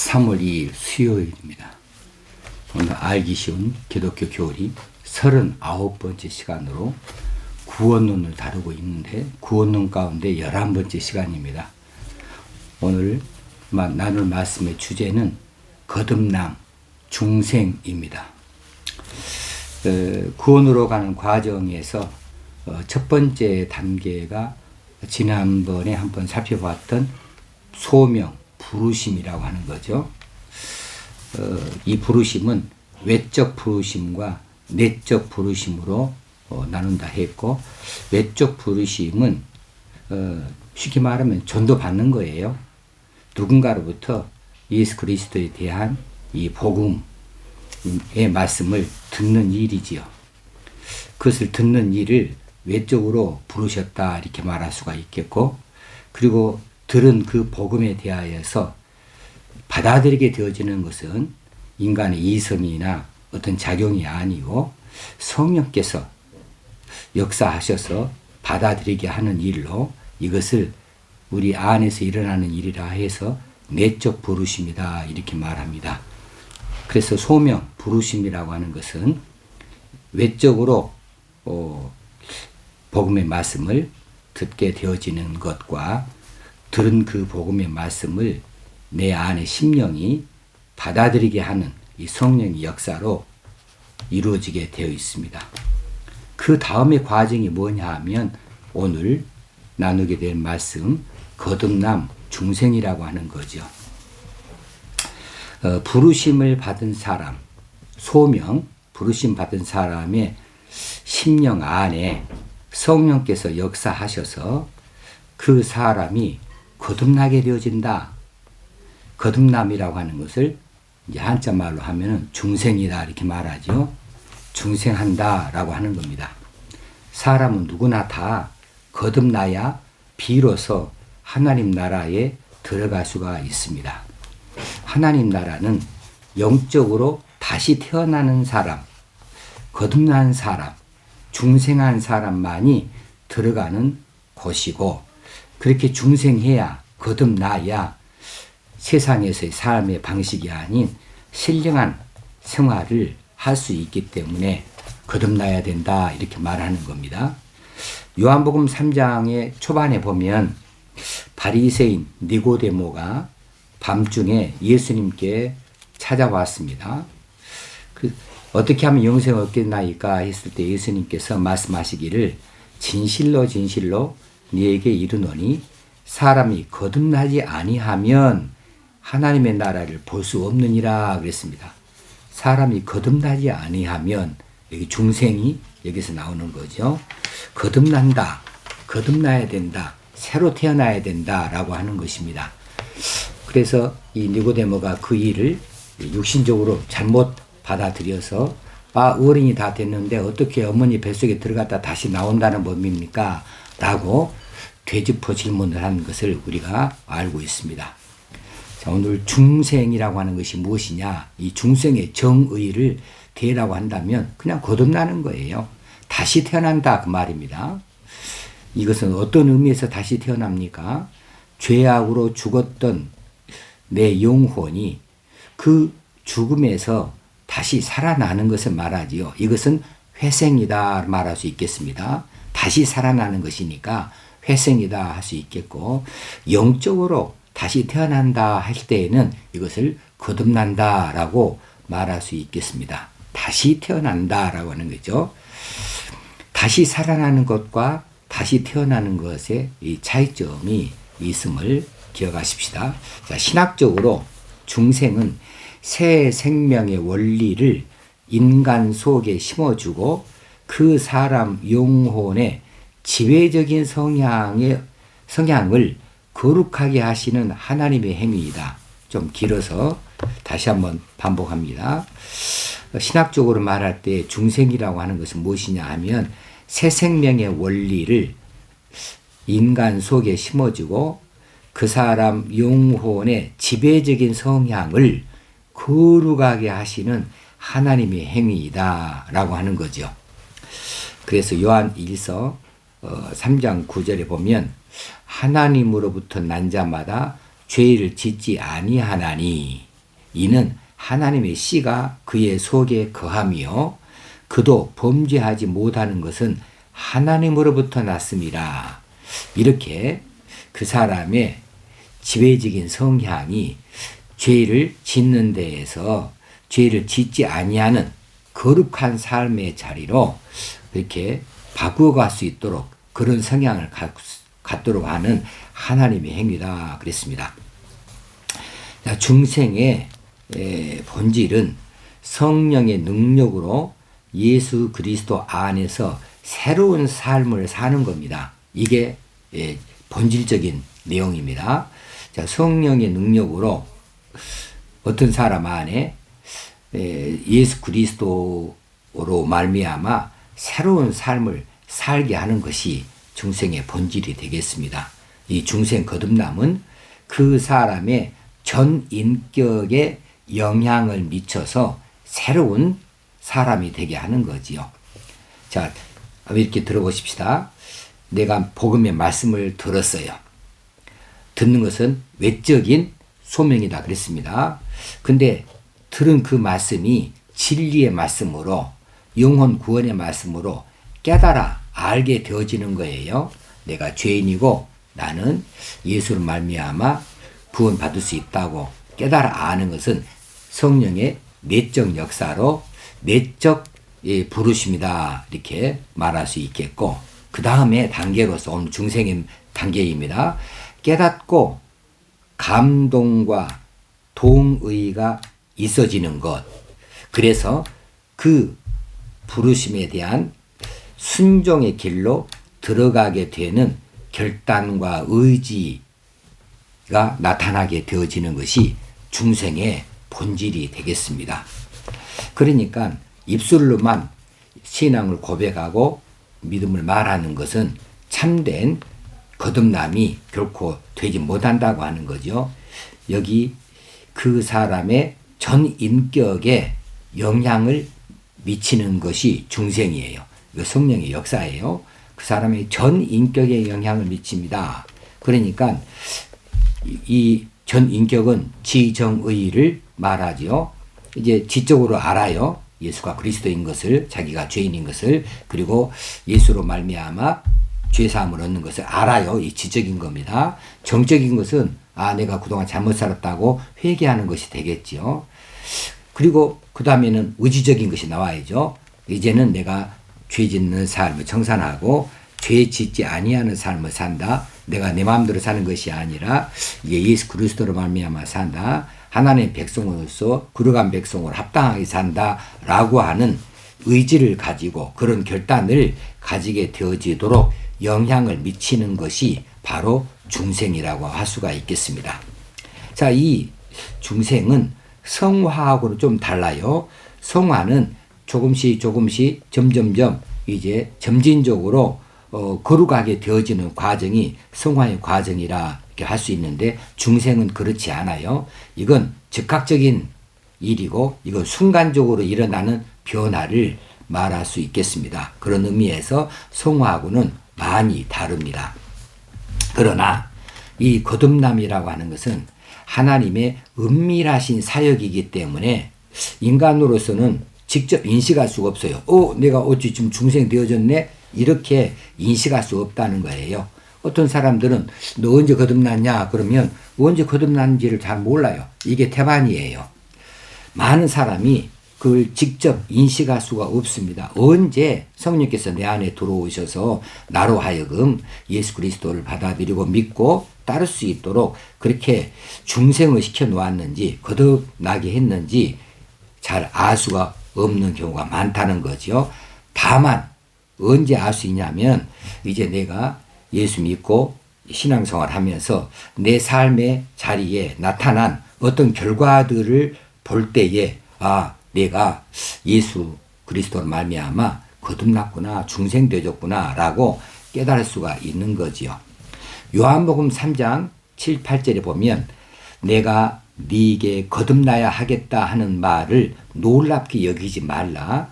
3월 2일 수요일입니다. 오늘 알기 쉬운 기독교 교리 39번째 시간으로 구원론을 다루고 있는데 구원론 가운데 11번째 시간입니다. 오늘 나눌 말씀의 주제는 거듭남, 중생입니다. 구원으로 가는 과정에서 첫 번째 단계가 지난번에 한번 살펴봤던 소명, 부르심이라고 하는 거죠. 이 부르심은 외적 부르심과 내적 부르심으로 나눈다 했고, 외적 부르심은 쉽게 말하면 전도 받는 거예요. 누군가로부터 예수 그리스도에 대한 이 복음의 말씀을 듣는 일이지요. 그것을 듣는 일을 외적으로 부르셨다 이렇게 말할 수가 있겠고, 그리고 들은 그 복음에 대하여서 받아들이게 되어지는 것은 인간의 이성이나 어떤 작용이 아니고 성령께서 역사하셔서 받아들이게 하는 일로 이것을 우리 안에서 일어나는 일이라 해서 내적 부르심이다 이렇게 말합니다. 그래서 소명, 부르심이라고 하는 것은 외적으로 복음의 말씀을 듣게 되어지는 것과 들은 그 복음의 말씀을 내 안의 심령이 받아들이게 하는 이 성령의 역사로 이루어지게 되어 있습니다. 그 다음의 과정이 뭐냐 하면 오늘 나누게 될 말씀 거듭남, 중생이라고 하는 거죠. 부르심을 받은 사람, 소명, 부르심 받은 사람의 심령 안에 성령께서 역사하셔서 그 사람이 거듭나게 되어진다. 거듭남이라고 하는 것을 이제 한자 말로 하면은 중생이다 이렇게 말하죠. 중생한다라고 하는 겁니다. 사람은 누구나 다 거듭나야 비로소 하나님 나라에 들어갈 수가 있습니다. 하나님 나라는 영적으로 다시 태어나는 사람, 거듭난 사람, 중생한 사람만이 들어가는 곳이고, 그렇게 중생해야 거듭나야 세상에서의 삶의 방식이 아닌 신령한 생활을 할 수 있기 때문에 거듭나야 된다 이렇게 말하는 겁니다. 요한복음 3장의 초반에 보면 바리새인 니고데모가 밤중에 예수님께 찾아왔습니다. 어떻게 하면 영생을 얻겠나이까 했을 때 예수님께서 말씀하시기를 진실로 진실로 네게 이르노니 사람이 거듭나지 아니하면 하나님의 나라를 볼 수 없느니라 그랬습니다. 사람이 거듭나지 아니하면 여기 중생이 여기서 나오는 거죠. 거듭난다, 거듭나야 된다, 새로 태어나야 된다라고 하는 것입니다. 그래서 이 니고데모가 그 일을 육신적으로 잘못 받아들여서 어른이 다 됐는데 어떻게 어머니 뱃속에 들어갔다 다시 나온다는 법입니까? 라고 되짚어 질문을 한 것을 우리가 알고 있습니다. 자, 오늘 중생이라고 하는 것이 무엇이냐? 이 중생의 정의를 대라고 한다면 그냥 거듭나는 거예요. 다시 태어난다 그 말입니다. 이것은 어떤 의미에서 다시 태어납니까? 죄악으로 죽었던 내 영혼이 그 죽음에서 다시 살아나는 것을 말하지요. 이것은 회생이다 말할 수 있겠습니다. 다시 살아나는 것이니까 회생이다 할 수 있겠고, 영적으로 다시 태어난다 할 때에는 이것을 거듭난다라고 말할 수 있겠습니다. 다시 태어난다라고 하는 거죠. 다시 살아나는 것과 다시 태어나는 것의 이 차이점이 있음을 기억하십시다. 자, 신학적으로 중생은 새 생명의 원리를 인간 속에 심어주고 그 사람 영혼의 지배적인 성향을 거룩하게 하시는 하나님의 행위이다. 좀 길어서 다시 한번 반복합니다. 신학적으로 말할 때 중생이라고 하는 것은 무엇이냐 하면 새 생명의 원리를 인간 속에 심어주고 그 사람 영혼의 지배적인 성향을 거룩하게 하시는 하나님의 행위이다 라고 하는 거죠. 그래서 요한 1서 3장 9절에 보면 하나님으로부터 난 자마다 죄를 짓지 아니하나니 이는 하나님의 씨가 그의 속에 거함이요 그도 범죄하지 못하는 것은 하나님으로부터 났음이라. 이렇게 그 사람의 지배적인 성향이 죄를 짓는 데에서 죄를 짓지 아니하는 거룩한 삶의 자리로 이렇게 바꾸어갈 수 있도록 그런 성향을 갖도록 하는 하나님의 행위다 그랬습니다. 중생의 본질은 성령의 능력으로 예수 그리스도 안에서 새로운 삶을 사는 겁니다. 이게 본질적인 내용입니다. 성령의 능력으로 어떤 사람 안에 예수 그리스도로 말미암아 새로운 삶을 살게 하는 것이 중생의 본질이 되겠습니다. 이 중생 거듭남은 그 사람의 전 인격에 영향을 미쳐서 새로운 사람이 되게 하는 거지요. 자, 이렇게 들어보십시다. 내가 복음의 말씀을 들었어요. 듣는 것은 외적인 소명이다 그랬습니다. 근데 들은 그 말씀이 진리의 말씀으로 영혼 구원의 말씀으로 깨달아 알게 되어지는 거예요. 내가 죄인이고 나는 예수를 말미암아 구원받을 수 있다고 깨달아 아는 것은 성령의 내적 역사로 내적 부르심이다 이렇게 말할 수 있겠고, 그 다음에 단계로서 오늘 중생의 단계입니다. 깨닫고 감동과 동의가 있어지는 것. 그래서 그 부르심에 대한 순종의 길로 들어가게 되는 결단과 의지가 나타나게 되어지는 것이 중생의 본질이 되겠습니다. 그러니까 입술로만 신앙을 고백하고 믿음을 말하는 것은 참된 거듭남이 결코 되지 못한다고 하는 거죠. 여기 그 사람의 전 인격에 영향을 미치는 것이 중생이에요. 이거 성령의 역사예요. 그 사람의 전 인격에 영향을 미칩니다. 그러니까 이 전 인격은 지정의를 말하죠. 이제 지적으로 알아요. 예수가 그리스도인 것을, 자기가 죄인인 것을, 그리고 예수로 말미암아 죄사함을 얻는 것을 알아요. 이 지적인 겁니다. 정적인 것은 내가 그동안 잘못 살았다고 회개하는 것이 되겠죠. 그리고 그 다음에는 의지적인 것이 나와야죠. 이제는 내가 죄 짓는 삶을 청산하고 죄 짓지 아니하는 삶을 산다. 내가 내 마음대로 사는 것이 아니라 이게 예수 그리스도로 말미암아 산다. 하나님의 백성으로서 거룩한 백성으로 합당하게 산다라고 하는 의지를 가지고 그런 결단을 가지게 되어지도록 영향을 미치는 것이 바로 중생이라고 할 수가 있겠습니다. 자, 이 중생은 성화하고는 좀 달라요. 성화는 조금씩 점점점 이제 점진적으로 거룩하게 되어지는 과정이 성화의 과정이라 이렇게 할 수 있는데, 중생은 그렇지 않아요. 이건 즉각적인 일이고 이건 순간적으로 일어나는 변화를 말할 수 있겠습니다. 그런 의미에서 성화하고는 많이 다릅니다. 그러나 이 거듭남이라고 하는 것은 하나님의 은밀하신 사역이기 때문에 인간으로서는 직접 인식할 수가 없어요. 내가 어찌 좀 중생 되어졌네? 이렇게 인식할 수 없다는 거예요. 어떤 사람들은 너 언제 거듭났냐? 그러면 언제 거듭났는지를 잘 몰라요. 이게 태반이에요. 많은 사람이 그걸 직접 인식할 수가 없습니다. 언제 성령께서 내 안에 들어오셔서 나로 하여금 예수 그리스도를 받아들이고 믿고 따를 수 있도록 그렇게 중생을 시켜 놓았는지, 거듭나게 했는지 잘 알 수가 없는 경우가 많다는 거죠. 다만 언제 알 수 있냐면 이제 내가 예수 믿고 신앙생활 하면서 내 삶의 자리에 나타난 어떤 결과들을 볼 때에 내가 예수 그리스도로 말미암아 거듭났구나, 중생되었구나 라고 깨달을 수가 있는 거지요. 요한복음 3장 7, 8절에 보면 내가 네게 거듭나야 하겠다 하는 말을 놀랍게 여기지 말라.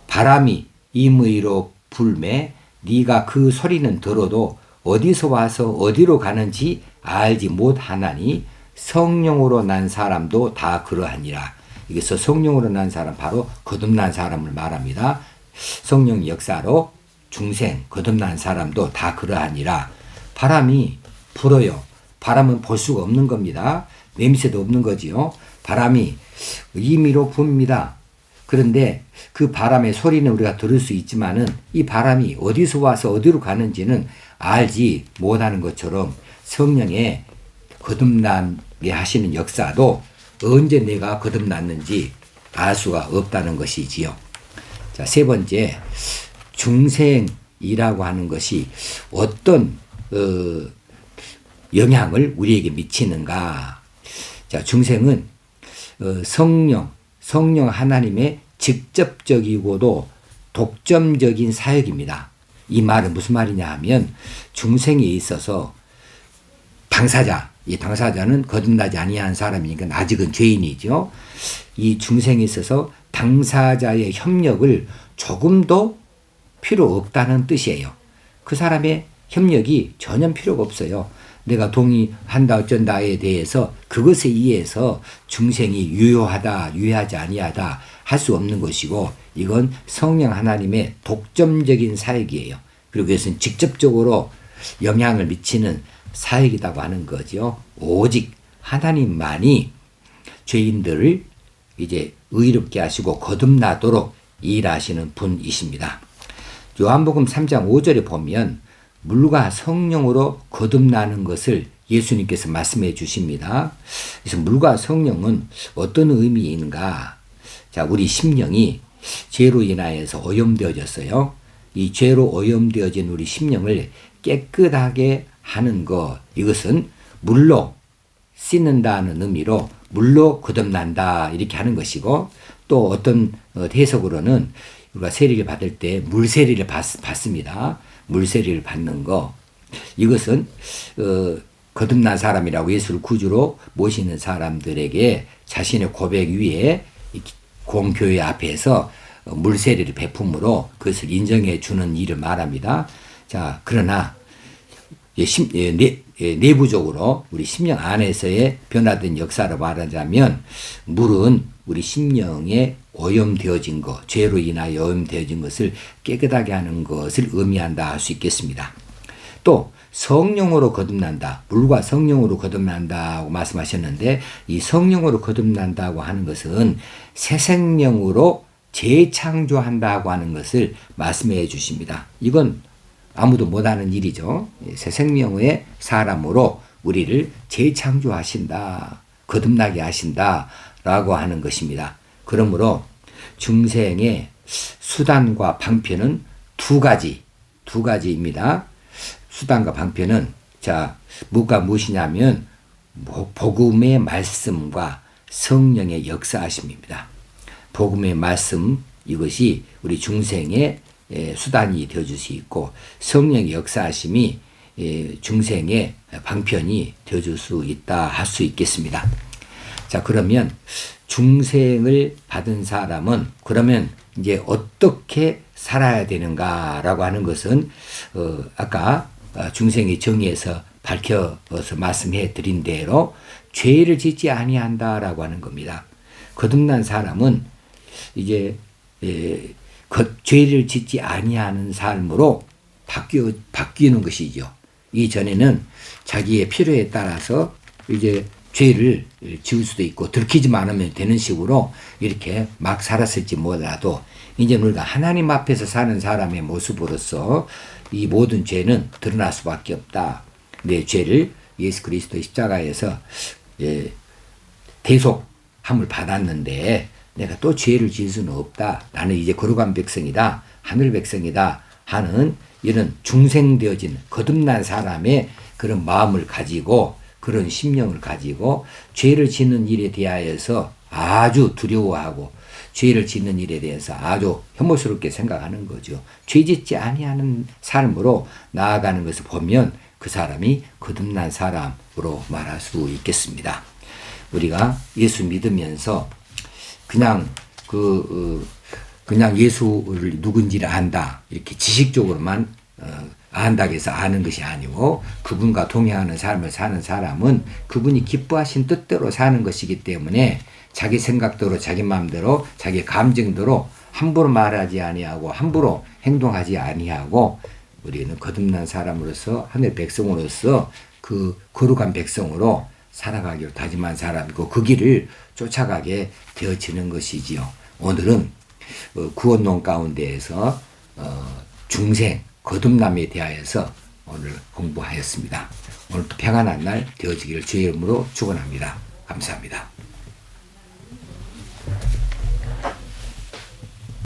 바람이 임의로 불매 네가 그 소리는 들어도 어디서 와서 어디로 가는지 알지 못하나니 성령으로 난 사람도 다 그러하니라. 여기서 성령으로 난 사람 바로 거듭난 사람을 말합니다. 성령 역사로 중생 거듭난 사람도 다 그러하니라. 바람이 불어요. 바람은 볼 수가 없는 겁니다. 냄새도 없는 거지요. 바람이 임의로 붑니다. 그런데 그 바람의 소리는 우리가 들을 수 있지만은 이 바람이 어디서 와서 어디로 가는지는 알지 못하는 것처럼 성령의 거듭나게 하시는 역사도 언제 내가 거듭났는지 알 수가 없다는 것이지요. 자, 세 번째, 중생이라고 하는 것이 어떤 영향을 우리에게 미치는가. 자, 중생은 성령 하나님의 직접적이고도 독점적인 사역입니다. 이 말은 무슨 말이냐 하면 중생에 있어서 당사자, 이 당사자는 거듭나지 아니한 사람이니까 아직은 죄인이죠. 이 중생에 있어서 당사자의 협력을 조금도 필요 없다는 뜻이에요. 그 사람의 협력이 전혀 필요가 없어요. 내가 동의한다 어쩐다에 대해서 그것에 의해서 중생이 유효하다 유효하지 아니하다 할 수 없는 것이고 이건 성령 하나님의 독점적인 사역이에요. 그리고 이것은 직접적으로 영향을 미치는 사역이라고 하는 거죠. 오직 하나님만이 죄인들을 이제 의롭게 하시고 거듭나도록 일하시는 분이십니다. 요한복음 3장 5절에 보면 물과 성령으로 거듭나는 것을 예수님께서 말씀해 주십니다. 그래서 물과 성령은 어떤 의미인가? 자, 우리 심령이 죄로 인하여서 오염되어졌어요. 이 죄로 오염되어진 우리 심령을 깨끗하게 하는 것, 이것은 물로 씻는다는 의미로 물로 거듭난다 이렇게 하는 것이고, 또 어떤 해석으로는 우리가 세례를 받을 때 물세례를 받습니다. 물세례를 받는 거, 이것은 거듭난 사람이라고 예수를 구주로 모시는 사람들에게 자신의 고백 위에 공교회 앞에서 물세례를 베품으로 그것을 인정해 주는 일을 말합니다. 자, 그러나 내부적으로 우리 심령 안에서의 변화된 역사를 말하자면 물은 우리 심령에 오염되어진 것, 죄로 인하여 오염되어진 것을 깨끗하게 하는 것을 의미한다 할 수 있겠습니다. 또 성령으로 거듭난다, 물과 성령으로 거듭난다고 말씀하셨는데, 이 성령으로 거듭난다고 하는 것은 새 생명으로 재창조한다고 하는 것을 말씀해 주십니다. 이건 아무도 못하는 일이죠. 새 생명의 사람으로 우리를 재창조하신다, 거듭나게 하신다라고 하는 것입니다. 그러므로 중생의 수단과 방편은 두 가지입니다. 수단과 방편은 뭐가 무엇이냐면 복음의 말씀과 성령의 역사하심입니다. 복음의 말씀, 이것이 우리 중생의 수단이 되어줄 수 있고, 성령의 역사하심이 중생의 방편이 되어줄 수 있다 할 수 있겠습니다. 자, 그러면 중생을 받은 사람은 그러면 이제 어떻게 살아야 되는가라고 하는 것은 아까 중생의 정의에서 밝혀서 말씀해 드린 대로 죄를 짓지 아니한다라고 하는 겁니다. 거듭난 사람은 이제 죄를 짓지 아니하는 삶으로 바뀌는 것이죠. 이전에는 자기의 필요에 따라서 이제 죄를 지을 수도 있고 들키지만 않으면 되는 식으로 이렇게 막 살았을지 몰라도, 이제 우리가 하나님 앞에서 사는 사람의 모습으로서 이 모든 죄는 드러날 수밖에 없다. 내 죄를 예수 그리스도의 십자가에서 대속함을 받았는데 내가 또 죄를 지을 수는 없다. 나는 이제 거룩한 백성이다, 하늘 백성이다 하는 이런 중생되어진 거듭난 사람의 그런 마음을 가지고, 그런 심령을 가지고 죄를 짓는 일에 대하여서 아주 두려워하고 죄를 짓는 일에 대해서 아주 혐오스럽게 생각하는 거죠. 죄 짓지 아니하는 삶으로 나아가는 것을 보면 그 사람이 거듭난 사람으로 말할 수 있겠습니다. 우리가 예수 믿으면서 그냥 예수를 누군지를 안다, 이렇게 지식적으로만 안다고 해서 아는 것이 아니고 그분과 동행하는 삶을 사는 사람은 그분이 기뻐하신 뜻대로 사는 것이기 때문에 자기 생각대로 자기 마음대로 자기 감정대로 함부로 말하지 아니하고 함부로 행동하지 아니하고 우리는 거듭난 사람으로서 하늘 백성으로서 그 거룩한 백성으로 살아가기로 다짐한 사람이고 그 길을 쫓아가게 되어지는 것이지요. 오늘은 구원론 가운데에서 중생 거듭남에 대하여서 오늘 공부하였습니다. 오늘도 평안한 날 되어지기를 주의 이름으로 축원합니다. 감사합니다.